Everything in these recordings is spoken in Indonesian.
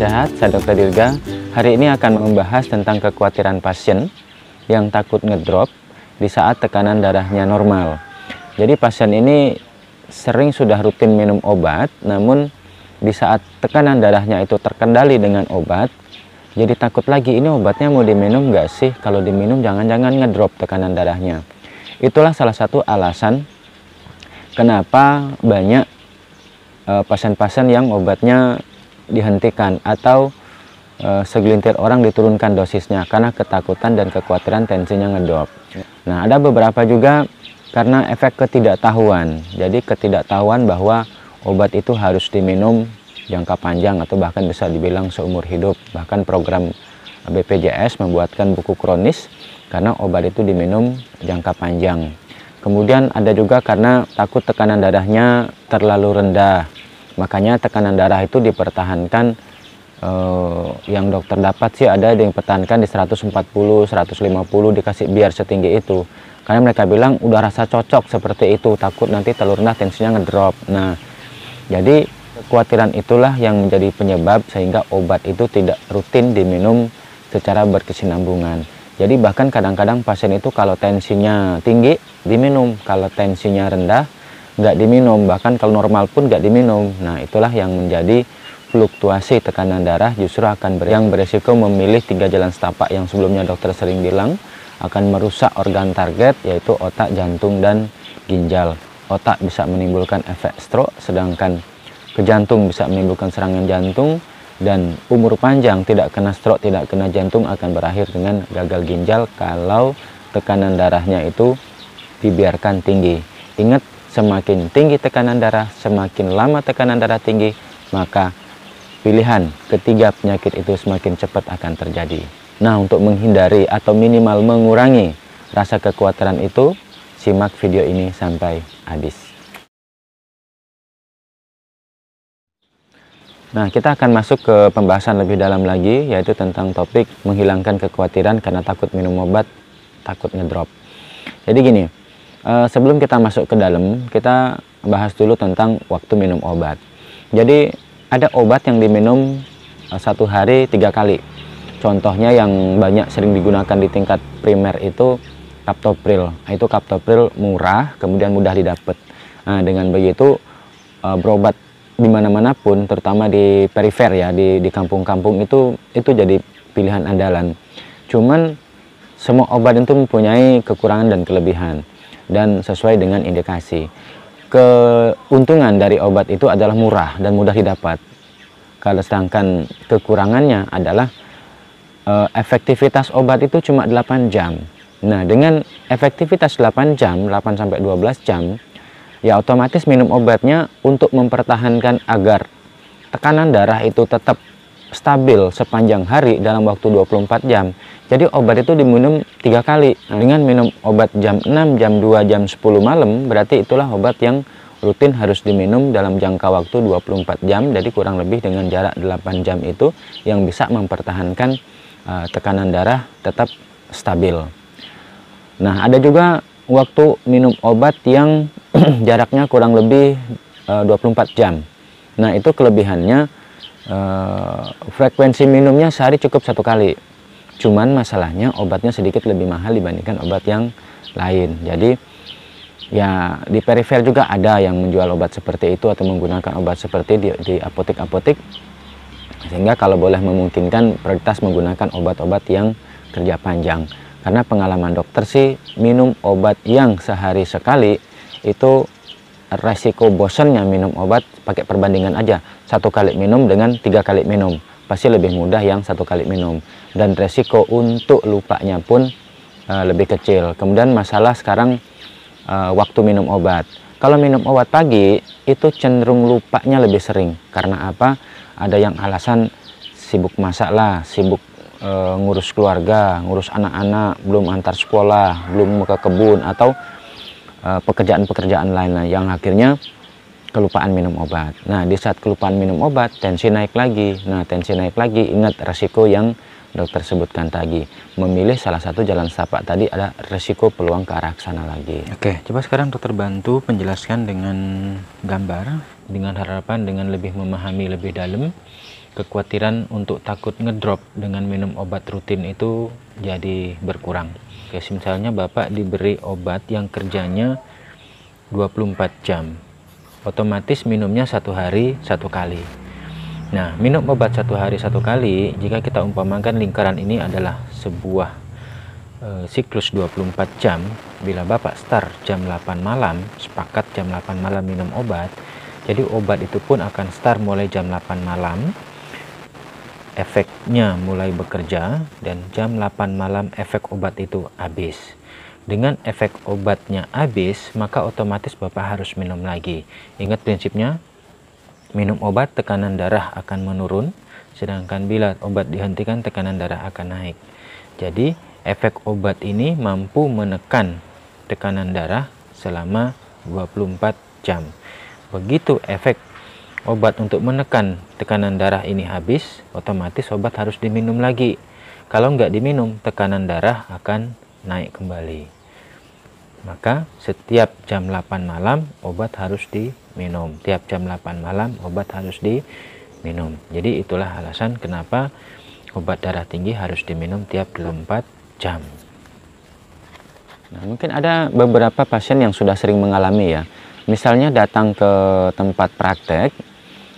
sehat, saya Dr. Dirga. Hari ini akan membahas tentang kekhawatiran pasien yang takut ngedrop di saat tekanan darahnya normal. Jadi pasien ini sering sudah rutin minum obat, namun di saat tekanan darahnya itu terkendali dengan obat, jadi takut lagi, ini obatnya mau diminum nggak sih? Kalau diminum jangan-jangan ngedrop tekanan darahnya. Itulah salah satu alasan kenapa banyak pasien-pasien yang obatnya dihentikan atau segelintir orang diturunkan dosisnya karena ketakutan dan kekhawatiran tensinya ngedrop. Nah, ada beberapa juga karena efek ketidaktahuan. Jadi ketidaktahuan bahwa obat itu harus diminum jangka panjang atau bahkan bisa dibilang seumur hidup. Bahkan program BPJS membuatkan buku kronis karena obat itu diminum jangka panjang. Kemudian ada juga karena takut tekanan darahnya terlalu rendah. Makanya tekanan darah itu dipertahankan, yang dokter dapat sih ada yang pertahankan di 140, 150 dikasih biar setinggi itu. Karena mereka bilang udah rasa cocok seperti itu, takut nanti terlalu rendah tensinya ngedrop. Nah, jadi kekhawatiran itulah yang menjadi penyebab sehingga obat itu tidak rutin diminum secara berkesinambungan. Jadi bahkan kadang-kadang pasien itu kalau tensinya tinggi diminum, kalau tensinya rendah nggak diminum, bahkan kalau normal pun nggak diminum. Nah, itulah yang menjadi fluktuasi tekanan darah justru akan yang beresiko memilih 3 jalan setapak yang sebelumnya dokter sering bilang akan merusak organ target, yaitu otak, jantung, dan ginjal. Otak bisa menimbulkan efek stroke, sedangkan ke jantung bisa menimbulkan serangan jantung, dan umur panjang tidak kena stroke, tidak kena jantung akan berakhir dengan gagal ginjal kalau tekanan darahnya itu dibiarkan tinggi. Ingat, semakin tinggi tekanan darah, semakin lama tekanan darah tinggi, maka pilihan ketiga penyakit itu semakin cepat akan terjadi. Nah, untuk menghindari atau minimal mengurangi rasa kekhawatiran itu, simak video ini sampai habis. Nah, kita akan masuk ke pembahasan lebih dalam lagi, yaitu tentang topik menghilangkan kekhawatiran karena takut minum obat, takut ngedrop. Jadi gini, sebelum kita masuk ke dalam, kita bahas dulu tentang waktu minum obat. Jadi ada obat yang diminum 1 hari 3 kali. Contohnya yang banyak sering digunakan di tingkat primer itu Captopril. Itu Captopril murah, kemudian mudah didapat. Nah, dengan begitu berobat di mana-mana pun, terutama di perifer ya, di kampung-kampung itu jadi pilihan andalan. Cuman semua obat itu mempunyai kekurangan dan kelebihan dan sesuai dengan indikasi. Keuntungan dari obat itu adalah murah dan mudah didapat. Kalau sedangkan kekurangannya adalah efektivitas obat itu cuma 8 jam. Nah, dengan efektivitas 8 jam, 8 sampai 12 jam, ya otomatis minum obatnya untuk mempertahankan agar tekanan darah itu tetap stabil sepanjang hari dalam waktu 24 jam. Jadi obat itu diminum 3 kali. Nah, dengan minum obat jam 6, jam 2, jam 10 malam, berarti itulah obat yang rutin harus diminum dalam jangka waktu 24 jam. Jadi kurang lebih dengan jarak 8 jam itu yang bisa mempertahankan tekanan darah tetap stabil. Nah, ada juga waktu minum obat yang jaraknya kurang lebih 24 jam. Nah, itu kelebihannya frekuensi minumnya sehari cukup 1 kali. Cuman masalahnya obatnya sedikit lebih mahal dibandingkan obat yang lain. Jadi ya di perifer juga ada yang menjual obat seperti itu atau menggunakan obat seperti di apotek-apotek. Sehingga kalau boleh memungkinkan prioritas menggunakan obat-obat yang kerja panjang. Karena pengalaman dokter sih minum obat yang sehari sekali itu resiko bosannya minum obat, pakai perbandingan aja 1 kali minum dengan 3 kali minum pasti lebih mudah yang 1 kali minum, dan resiko untuk lupanya pun lebih kecil. Kemudian masalah sekarang waktu minum obat. Kalau minum obat pagi itu cenderung lupanya lebih sering. Karena apa? Ada yang alasan sibuk masak lah, sibuk ngurus keluarga, ngurus anak-anak, belum antar sekolah, belum ke kebun, atau pekerjaan-pekerjaan lainnya yang akhirnya kelupaan minum obat. Nah, di saat kelupaan minum obat, tensi naik lagi. Nah, tensi naik lagi, ingat resiko yang dokter sebutkan tadi. Memilih salah satu jalan setapak tadi ada resiko peluang ke arah sana lagi. Oke, coba sekarang dokter bantu penjelaskan dengan gambar, dengan harapan dengan lebih memahami lebih dalam kekhawatiran untuk takut ngedrop dengan minum obat rutin itu jadi berkurang. Oke, misalnya Bapak diberi obat yang kerjanya 24 jam, otomatis minumnya 1 hari 1 kali. Nah, minum obat 1 hari 1 kali, jika kita umpamakan lingkaran ini adalah sebuah siklus 24 jam, bila Bapak start jam 8 malam, sepakat jam 8 malam minum obat, jadi obat itu pun akan start mulai jam 8 malam, efeknya mulai bekerja, dan jam 8 malam efek obat itu habis. Dengan efek obatnya habis, maka otomatis Bapak harus minum lagi. Ingat prinsipnya, minum obat tekanan darah akan menurun, sedangkan bila obat dihentikan tekanan darah akan naik. Jadi efek obat ini mampu menekan tekanan darah selama 24 jam. Begitu efek obat untuk menekan tekanan darah ini habis, otomatis obat harus diminum lagi. Kalau nggak diminum, tekanan darah akan naik kembali. Maka setiap jam 8 malam obat harus diminum. Tiap jam 8 malam obat harus diminum. Jadi itulah alasan kenapa obat darah tinggi harus diminum tiap 24 jam. Nah, mungkin ada beberapa pasien yang sudah sering mengalami ya. Misalnya datang ke tempat praktek,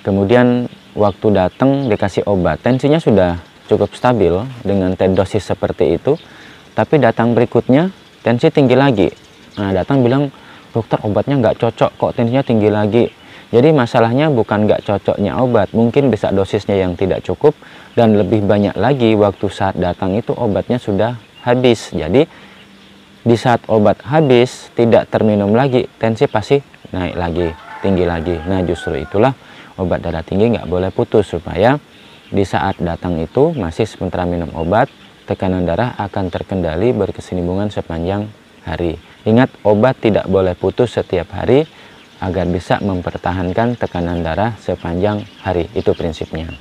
kemudian waktu datang dikasih obat, tensinya sudah cukup stabil dengan dosis seperti itu, tapi datang berikutnya tensi tinggi lagi. Nah, datang bilang, dokter obatnya nggak cocok, kok tensinya tinggi lagi. Jadi masalahnya bukan nggak cocoknya obat, mungkin bisa dosisnya yang tidak cukup, dan lebih banyak lagi waktu saat datang itu obatnya sudah habis. Jadi di saat obat habis, tidak terminum lagi, tensi pasti naik lagi, tinggi lagi. Nah, justru itulah obat darah tinggi nggak boleh putus, supaya di saat datang itu masih sementara minum obat, tekanan darah akan terkendali berkesinambungan sepanjang hari. Ingat, obat tidak boleh putus setiap hari agar bisa mempertahankan tekanan darah sepanjang hari. Itu prinsipnya.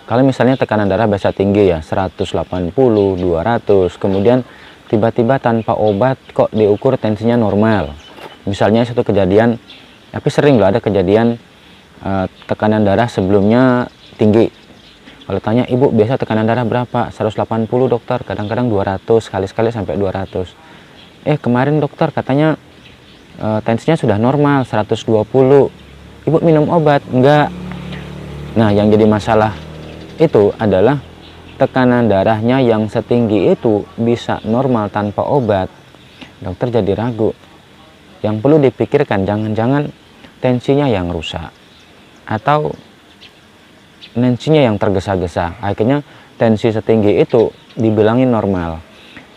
Kalau misalnya tekanan darah biasa tinggi ya, 180, 200, kemudian tiba-tiba tanpa obat kok diukur tensinya normal. Misalnya satu kejadian, tapi sering loh ada kejadian tekanan darah sebelumnya tinggi. Kalau tanya, ibu biasa tekanan darah berapa? 180 dokter, kadang-kadang 200, sekali-sekali sampai 200. Kemarin dokter katanya tensinya sudah normal 120. Ibu minum obat? Enggak. Nah, yang jadi masalah itu adalah tekanan darahnya yang setinggi itu bisa normal tanpa obat. Dokter jadi ragu. Yang perlu dipikirkan, jangan-jangan tensinya yang rusak atau tensinya yang tergesa-gesa. Akhirnya tensi setinggi itu dibilangin normal.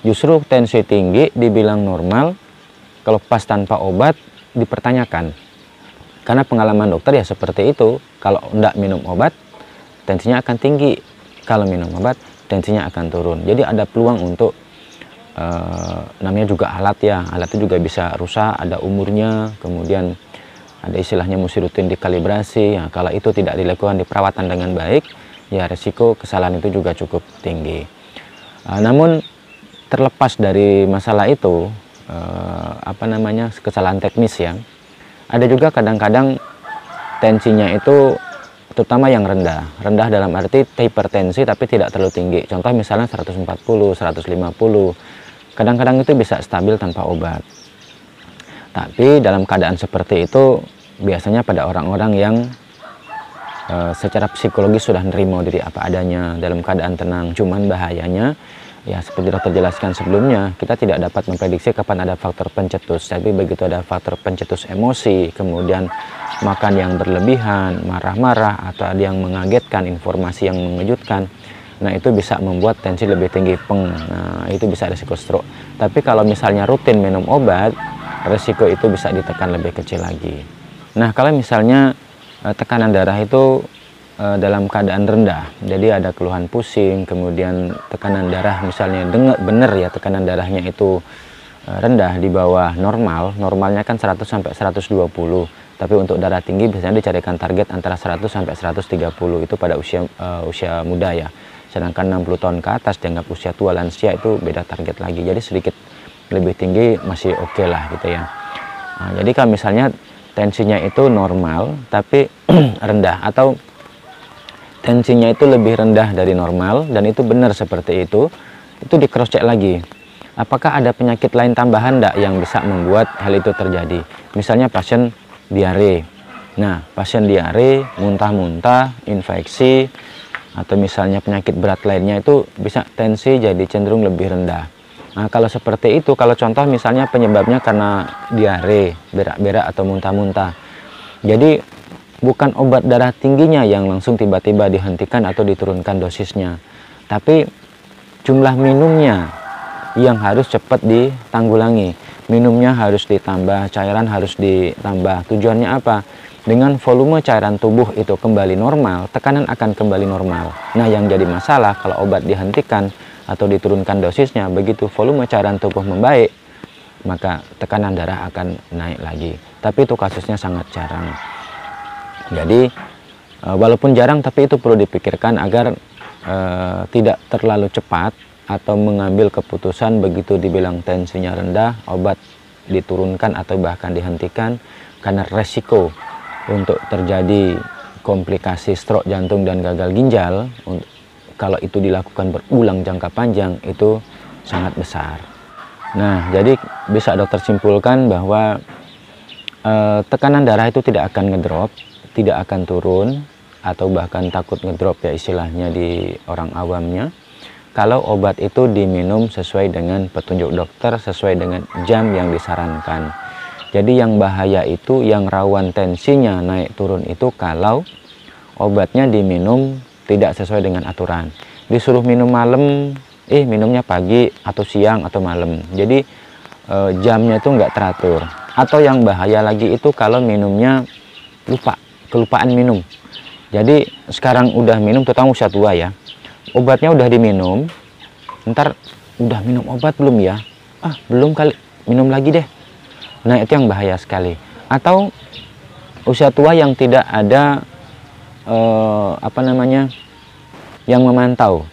Justru tensi tinggi dibilang normal, kalau pas tanpa obat dipertanyakan. Karena pengalaman dokter ya seperti itu. Kalau tidak minum obat, tensinya akan tinggi. Kalau minum obat, tensinya akan turun. Jadi ada peluang untuk namanya juga alat ya. Alat itu juga bisa rusak, ada umurnya, kemudian ada istilahnya mesti rutin dikalibrasi. Ya, kalau itu tidak dilakukan di perawatan dengan baik, ya resiko kesalahan itu juga cukup tinggi. Namun terlepas dari masalah itu, kesalahan teknis ya, ada juga kadang-kadang tensinya itu terutama yang rendah dalam arti hipertensi tapi tidak terlalu tinggi. Contoh misalnya 140, 150, kadang-kadang itu bisa stabil tanpa obat. Tapi dalam keadaan seperti itu biasanya pada orang-orang yang secara psikologis sudah nerima diri apa adanya, dalam keadaan tenang. Cuman bahayanya ya seperti dokter jelaskan sebelumnya, kita tidak dapat memprediksi kapan ada faktor pencetus. Tapi begitu ada faktor pencetus emosi, kemudian makan yang berlebihan, marah-marah, atau ada yang mengagetkan, informasi yang mengejutkan, nah itu bisa membuat tensi lebih tinggi, nah itu bisa risiko stroke. Tapi kalau misalnya rutin minum obat, risiko itu bisa ditekan lebih kecil lagi. Nah, kalau misalnya tekanan darah itu dalam keadaan rendah, jadi ada keluhan pusing, kemudian tekanan darah misalnya benar ya tekanan darahnya itu rendah di bawah normal, normalnya kan 100 sampai 120. Tapi untuk darah tinggi biasanya dicarikan target antara 100 sampai 130 itu pada usia muda ya. Sedangkan 60 tahun ke atas dianggap usia tua, lansia itu beda target lagi. Jadi sedikit lebih tinggi masih oke lah gitu ya. Nah, jadi kalau misalnya tensinya itu normal tapi rendah, atau tensinya itu lebih rendah dari normal dan itu benar seperti itu di cross check lagi. Apakah ada penyakit lain tambahan enggak yang bisa membuat hal itu terjadi? Misalnya pasien diare. Nah, pasien diare, muntah-muntah, infeksi, atau misalnya penyakit berat lainnya itu bisa tensi jadi cenderung lebih rendah. Nah, kalau seperti itu, kalau contoh misalnya penyebabnya karena diare, berak-berak atau muntah-muntah. Jadi bukan obat darah tingginya yang langsung tiba-tiba dihentikan atau diturunkan dosisnya, tapi jumlah minumnya yang harus cepat ditanggulangi. Minumnya harus ditambah, cairan harus ditambah. Tujuannya apa? Dengan volume cairan tubuh itu kembali normal, tekanan akan kembali normal. Nah, yang jadi masalah kalau obat dihentikan atau diturunkan dosisnya, begitu volume cairan tubuh membaik, maka tekanan darah akan naik lagi. Tapi itu kasusnya sangat jarang. Jadi walaupun jarang, tapi itu perlu dipikirkan agar tidak terlalu cepat atau mengambil keputusan begitu dibilang tensinya rendah, obat diturunkan atau bahkan dihentikan, karena resiko untuk terjadi komplikasi stroke jantung dan gagal ginjal kalau itu dilakukan berulang jangka panjang itu sangat besar. Nah, jadi bisa dokter simpulkan bahwa tekanan darah itu tidak akan ngedrop, tidak akan turun, atau bahkan takut ngedrop ya istilahnya di orang awamnya, kalau obat itu diminum sesuai dengan petunjuk dokter, sesuai dengan jam yang disarankan. Jadi yang bahaya itu, yang rawan tensinya naik turun itu kalau obatnya diminum tidak sesuai dengan aturan. Disuruh minum malam, minumnya pagi atau siang atau malam. Jadi jamnya itu nggak teratur. Atau yang bahaya lagi itu kalau minumnya kelupaan minum. Jadi sekarang udah minum, terutama usia tua ya, obatnya udah diminum, ntar udah minum obat belum ya? Belum kali, minum lagi deh. Nah, itu yang bahaya sekali. Atau usia tua yang tidak ada yang memantau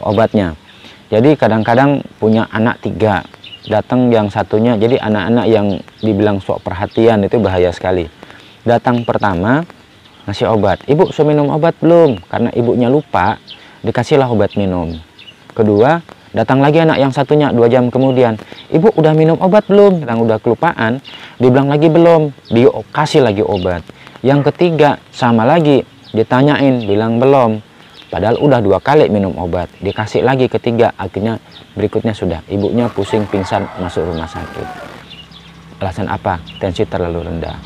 obatnya. Jadi kadang-kadang punya anak 3, datang yang satunya, jadi anak-anak yang dibilang sok perhatian itu bahaya sekali. Datang pertama ngasih obat, ibu sudah minum obat belum? Karena ibunya lupa, dikasihlah obat minum. Kedua, datang lagi anak yang satunya 2 jam kemudian, ibu udah minum obat belum? Yang udah kelupaan, dibilang lagi belum, dia kasih lagi obat. Yang ketiga sama lagi, ditanyain, bilang belum, padahal udah 2 kali minum obat, dikasih lagi ketiga, akhirnya berikutnya sudah ibunya pusing pingsan masuk rumah sakit. Alasan apa? Tensi terlalu rendah.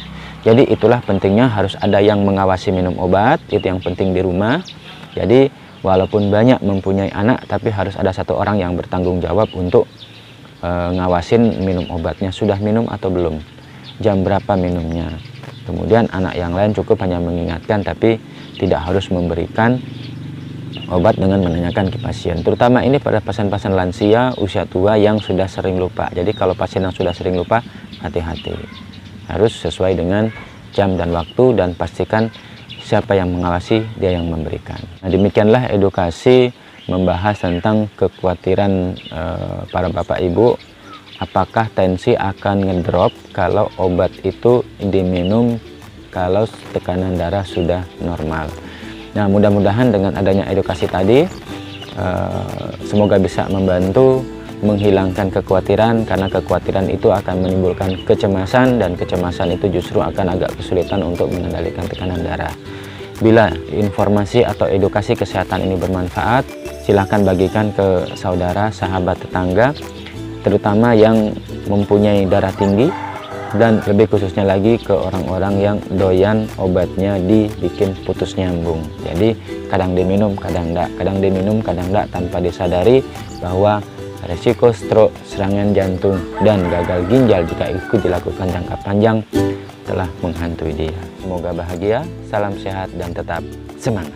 Jadi itulah pentingnya harus ada yang mengawasi minum obat, itu yang penting di rumah. Jadi walaupun banyak mempunyai anak, tapi harus ada 1 orang yang bertanggung jawab untuk ngawasin minum obatnya, sudah minum atau belum, jam berapa minumnya. Kemudian anak yang lain cukup hanya mengingatkan, tapi tidak harus memberikan obat dengan menanyakan ke pasien. Terutama ini pada pasien-pasien lansia, usia tua yang sudah sering lupa. Jadi kalau pasien yang sudah sering lupa, hati-hati. Harus sesuai dengan jam dan waktu, dan pastikan siapa yang mengawasi, dia yang memberikan. Nah, demikianlah edukasi membahas tentang kekhawatiran para bapak ibu, apakah tensi akan ngedrop kalau obat itu diminum kalau tekanan darah sudah normal. Nah, mudah-mudahan dengan adanya edukasi tadi semoga bisa membantu menghilangkan kekhawatiran, karena kekhawatiran itu akan menimbulkan kecemasan, dan kecemasan itu justru akan agak kesulitan untuk mengendalikan tekanan darah. Bila informasi atau edukasi kesehatan ini bermanfaat, silahkan bagikan ke saudara, sahabat, tetangga, terutama yang mempunyai darah tinggi, dan lebih khususnya lagi ke orang-orang yang doyan obatnya dibikin putus nyambung. Jadi kadang diminum, kadang enggak, kadang diminum, kadang enggak, tanpa disadari bahwa resiko stroke, serangan jantung, dan gagal ginjal jika ikut dilakukan jangka panjang telah menghantui dia. Semoga bahagia, salam sehat, dan tetap semangat.